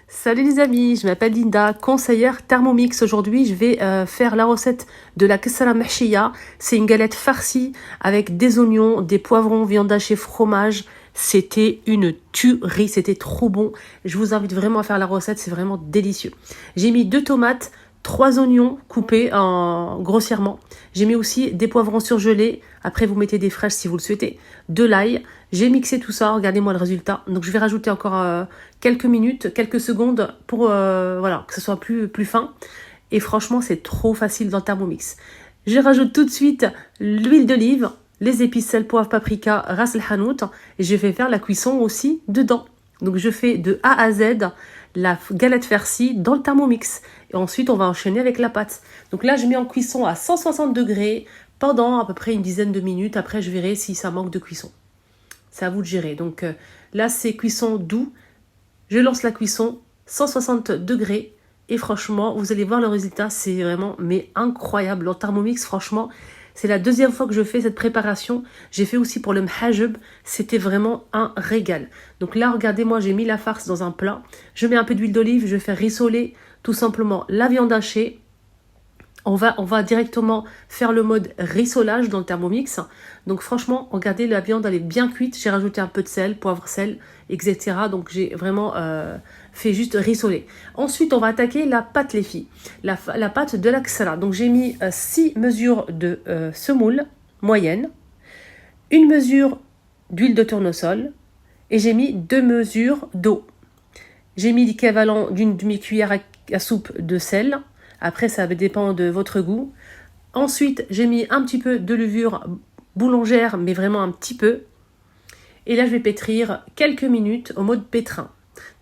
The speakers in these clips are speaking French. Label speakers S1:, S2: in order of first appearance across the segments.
S1: Salut les amis, je m'appelle Linda, conseillère Thermomix. Aujourd'hui, je vais faire la recette de la kessara mahchiya. C'est une galette farcie avec des oignons, des poivrons, viande hachée, fromage. C'était une tuerie, c'était trop bon. Je vous invite vraiment à faire la recette, c'est vraiment délicieux. J'ai mis 2 tomates, 3 oignons coupés grossièrement. J'ai mis aussi des poivrons surgelés. Après, vous mettez des fraîches si vous le souhaitez. De l'ail. J'ai mixé tout ça. Regardez-moi le résultat. Donc, je vais rajouter encore quelques minutes, quelques secondes pour voilà, que ce soit plus fin. Et franchement, c'est trop facile dans le Thermomix. Je rajoute tout de suite l'huile d'olive, les épices, sel, poivre, paprika, ras el hanout. Et je vais faire la cuisson aussi dedans. Donc, je fais de A à Z la galette farcie dans le Thermomix. Et ensuite, on va enchaîner avec la pâte. Donc là, je mets en cuisson à 160 degrés pendant à peu près une dizaine de minutes. Après, je verrai si ça manque de cuisson. C'est à vous de gérer. Donc là, c'est cuisson doux. Je lance la cuisson 160 degrés. Et franchement, vous allez voir le résultat. C'est vraiment incroyable. En Thermomix, franchement, c'est la deuxième fois que je fais cette préparation. J'ai fait aussi pour le mhajeb. C'était vraiment un régal. Donc là, regardez, moi, j'ai mis la farce dans un plat. Je mets un peu d'huile d'olive. Je vais faire rissoler tout simplement la viande hachée. On va directement faire le mode rissolage dans le Thermomix. Donc franchement, regardez, la viande, elle est bien cuite. J'ai rajouté un peu de sel, poivre, sel, etc. Donc j'ai vraiment fait juste rissoler. Ensuite, on va attaquer la pâte, les filles. La pâte de la kessara. Donc j'ai mis 6 mesures de semoule moyenne, 1 mesure d'huile de tournesol et j'ai mis 2 mesures d'eau. J'ai mis l'équivalent d'une demi-cuillère à soupe de sel. Après, ça dépend de votre goût. Ensuite, j'ai mis un petit peu de levure boulangère, mais vraiment un petit peu. Et là, je vais pétrir quelques minutes au mode pétrin.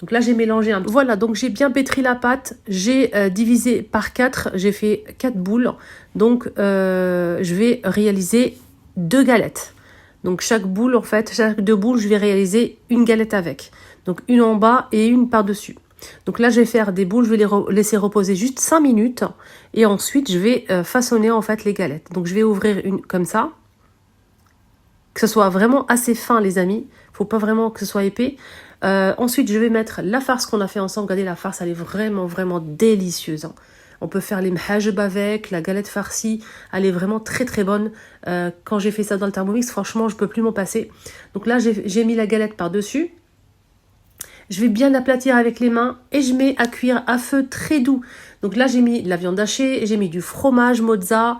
S1: Donc là, j'ai mélangé un peu. Voilà, donc j'ai bien pétri la pâte. J'ai divisé par 4. J'ai fait 4 boules. Donc, je vais réaliser 2 galettes. Donc, chaque boule, en fait, chaque 2 boules, je vais réaliser une galette avec. Donc, une en bas et une par-dessus. Donc là, je vais faire des boules, je vais les laisser reposer juste 5 minutes. Et ensuite, je vais façonner en fait les galettes. Donc, je vais ouvrir une comme ça. Que ce soit vraiment assez fin, les amis. Il ne faut pas vraiment que ce soit épais. Ensuite, je vais mettre la farce qu'on a fait ensemble. Regardez, la farce, elle est vraiment, vraiment délicieuse. On peut faire les mhajeb avec, la galette farcie. Elle est vraiment très, très bonne. Quand j'ai fait ça dans le Thermomix, franchement, je ne peux plus m'en passer. Donc là, j'ai mis la galette par-dessus. Je vais bien aplatir avec les mains et je mets à cuire à feu très doux. Donc là, j'ai mis de la viande hachée, j'ai mis du fromage mozza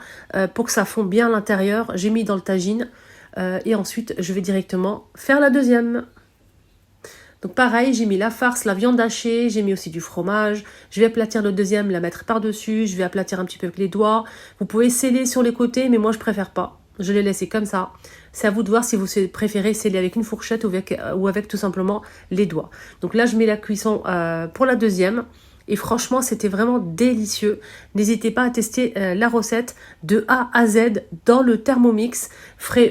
S1: pour que ça fonde bien à l'intérieur. J'ai mis dans le tagine et ensuite, je vais directement faire la deuxième. Donc pareil, j'ai mis la farce, la viande hachée, j'ai mis aussi du fromage. Je vais aplatir le deuxième, la mettre par-dessus. Je vais aplatir un petit peu avec les doigts. Vous pouvez sceller sur les côtés, mais moi, je préfère pas. Je l'ai laissé comme ça. C'est à vous de voir si vous préférez sceller avec une fourchette ou avec tout simplement les doigts. Donc là, je mets la cuisson pour la deuxième. Et franchement, c'était vraiment délicieux. N'hésitez pas à tester la recette de A à Z dans le Thermomix.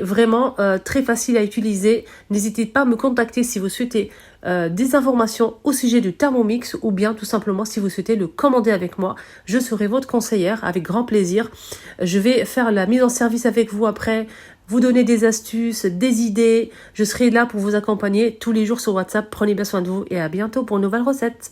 S1: Vraiment très facile à utiliser. N'hésitez pas à me contacter si vous souhaitez des informations au sujet du Thermomix ou bien tout simplement si vous souhaitez le commander avec moi. Je serai votre conseillère avec grand plaisir. Je vais faire la mise en service avec vous après, vous donner des astuces, des idées. Je serai là pour vous accompagner tous les jours sur WhatsApp. Prenez bien soin de vous et à bientôt pour une nouvelle recette. Bye.